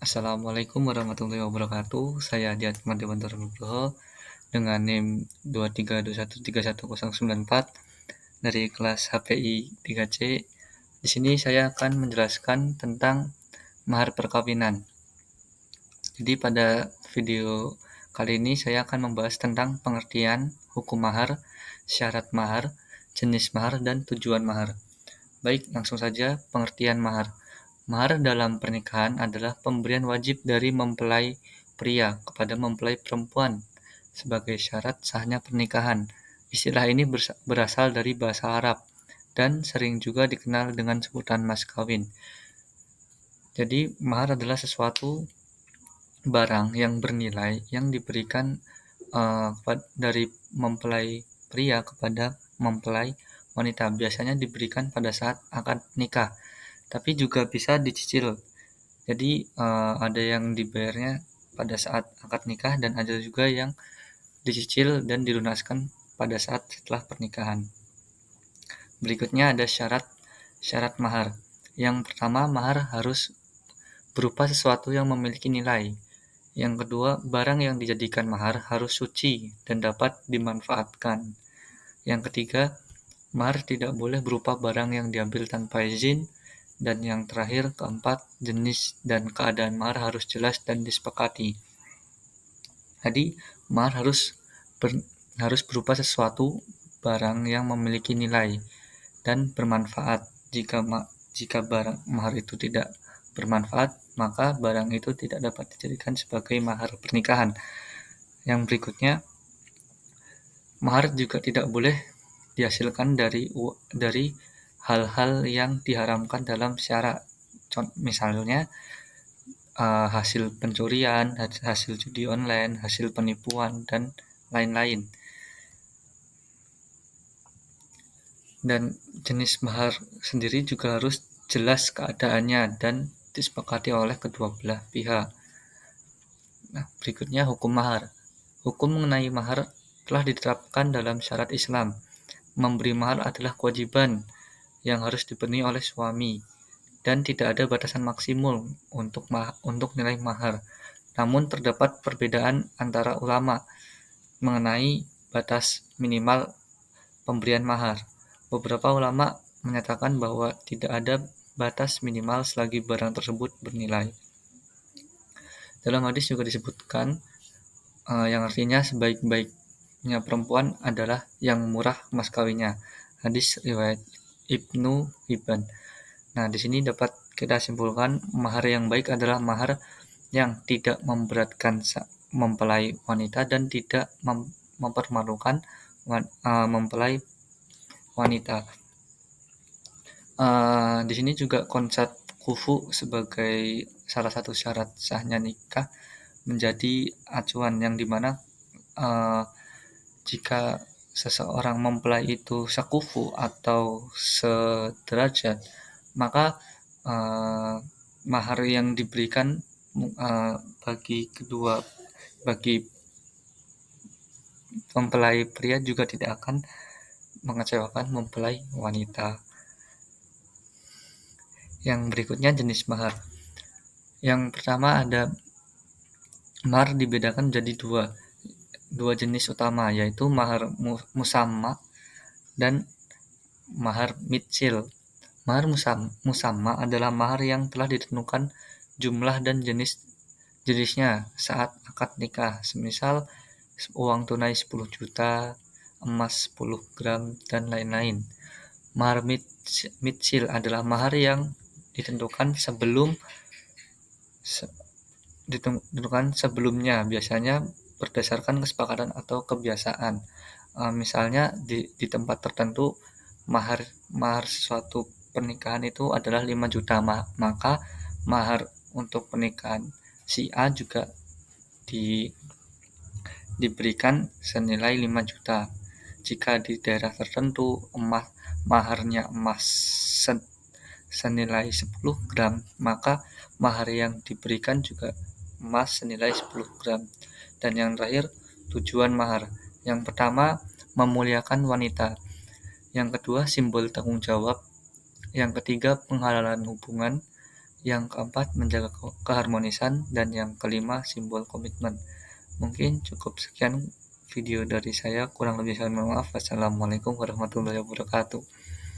Assalamualaikum warahmatullahi wabarakatuh. Saya Diatma Dewanto Nugroho dengan NIM 232131094 dari kelas HPI 3C. Di sini saya akan menjelaskan tentang mahar perkawinan. Jadi pada video kali ini saya akan membahas tentang pengertian hukum mahar, syarat mahar, jenis mahar, dan tujuan mahar. Baik, langsung saja pengertian mahar. Mahar dalam pernikahan adalah pemberian wajib dari mempelai pria kepada mempelai perempuan sebagai syarat sahnya pernikahan. Istilah ini berasal dari bahasa Arab dan sering juga dikenal dengan sebutan mas kawin. Jadi, mahar adalah sesuatu barang yang bernilai yang diberikan dari mempelai pria kepada mempelai wanita. Biasanya diberikan pada saat akad nikah, tapi juga bisa dicicil. Jadi ada yang dibayarnya pada saat akad nikah dan ada juga yang dicicil dan dilunaskan pada saat setelah pernikahan. Berikutnya ada syarat mahar. Yang pertama, mahar harus berupa sesuatu yang memiliki nilai. Yang kedua, barang yang dijadikan mahar harus suci dan dapat dimanfaatkan. Yang ketiga, mahar tidak boleh berupa barang yang diambil tanpa izin. Dan yang terakhir, keempat, jenis dan keadaan mahar harus jelas dan disepakati. Jadi, mahar harus berupa sesuatu barang yang memiliki nilai dan bermanfaat. Jika barang mahar itu tidak bermanfaat, maka barang itu tidak dapat dijadikan sebagai mahar pernikahan. Yang berikutnya, mahar juga tidak boleh dihasilkan dari hal-hal yang diharamkan dalam syarak. Misalnya hasil pencurian, hasil judi online, hasil penipuan, dan lain-lain. Dan jenis mahar sendiri juga harus jelas keadaannya dan disepakati oleh kedua belah pihak. Nah, berikutnya hukum mahar. Hukum mengenai mahar telah ditetapkan dalam syariat Islam. Memberi mahar adalah kewajiban yang harus dipenuhi oleh suami dan tidak ada batasan maksimum untuk nilai mahar. Namun terdapat perbedaan antara ulama mengenai batas minimal pemberian mahar. Beberapa ulama menyatakan bahwa tidak ada batas minimal selagi barang tersebut bernilai. Dalam hadis juga disebutkan yang artinya sebaik-baiknya perempuan adalah yang murah mas kawinnya. Hadis riwayat Ibnu Hibban. Nah, di sini dapat kita simpulkan mahar yang baik adalah mahar yang tidak memberatkan mempelai wanita dan tidak mempermalukan mempelai wanita. Di sini juga konsep kufu sebagai salah satu syarat sahnya nikah menjadi acuan yang dimana jika seseorang mempelai itu sekufu atau sederajat, maka mahar yang diberikan bagi mempelai pria juga tidak akan mengecewakan mempelai wanita. Yang berikutnya jenis mahar. Yang pertama ada mahar dibedakan menjadi dua jenis utama, yaitu mahar musamma dan mahar mitsil. Mahar musamma adalah mahar yang telah ditentukan jumlah dan jenisnya saat akad nikah. Semisal uang tunai 10 juta, emas 10 gram, dan lain-lain. Mahar mitsil adalah mahar yang ditentukan sebelumnya, biasanya berdasarkan kesepakatan atau kebiasaan. Misalnya di tempat tertentu mahar sesuatu pernikahan itu adalah 5 juta, maka mahar untuk pernikahan si A juga diberikan senilai 5 juta. Jika di daerah tertentu maharnya emas senilai 10 gram, maka mahar yang diberikan juga emas senilai 10 gram. Dan yang terakhir, tujuan mahar. Yang pertama, memuliakan wanita. Yang kedua, simbol tanggung jawab. Yang ketiga, penghalalan hubungan. Yang keempat, menjaga keharmonisan, dan yang kelima, simbol komitmen. Mungkin cukup sekian video dari saya, kurang lebih saya mohon maaf. Wassalamualaikum warahmatullahi wabarakatuh.